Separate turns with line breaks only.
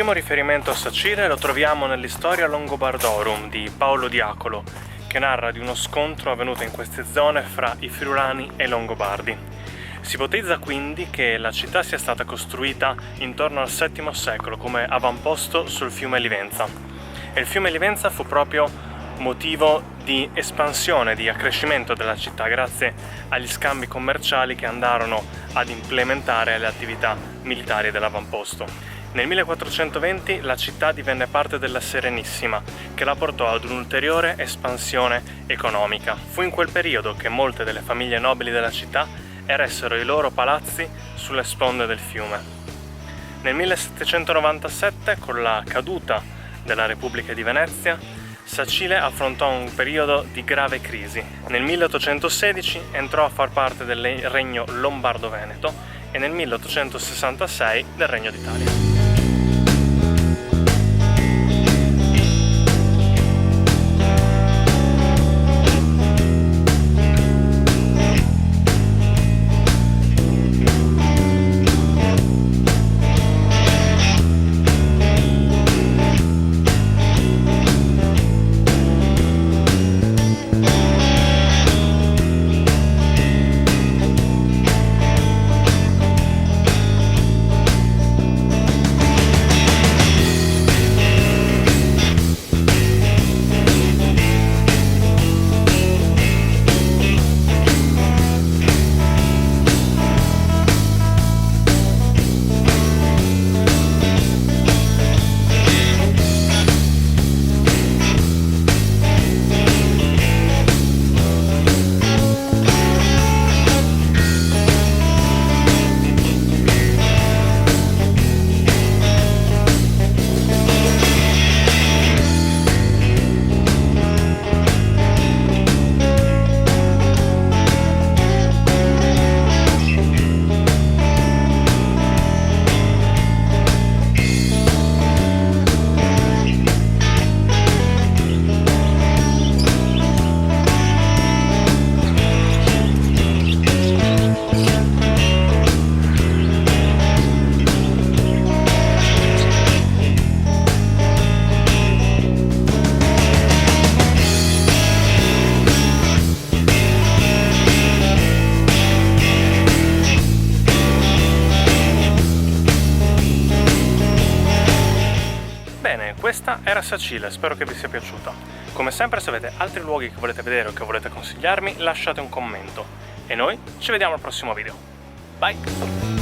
primo riferimento a Sacile lo troviamo nell'Historia Longobardorum di Paolo Diacolo, che narra di uno scontro avvenuto in queste zone fra i Friulani e i Longobardi. Si ipotizza quindi che la città sia stata costruita intorno al VII secolo come avamposto sul fiume Livenza. E il fiume Livenza fu proprio motivo di espansione, di accrescimento della città grazie agli scambi commerciali che andarono ad implementare le attività militari dell'avamposto. Nel 1420 la città divenne parte della Serenissima, che la portò ad un'ulteriore espansione economica. Fu in quel periodo che molte delle famiglie nobili della città eressero i loro palazzi sulle sponde del fiume. Nel 1797, con la caduta della Repubblica di Venezia, Sacile affrontò un periodo di grave crisi. Nel 1816 entrò a far parte del Regno Lombardo-Veneto e nel 1866 del Regno d'Italia. Bene, questa era Sacile, spero che vi sia piaciuta. Come sempre, se avete altri luoghi che volete vedere o che volete consigliarmi, lasciate un commento. E noi ci vediamo al prossimo video. Bye!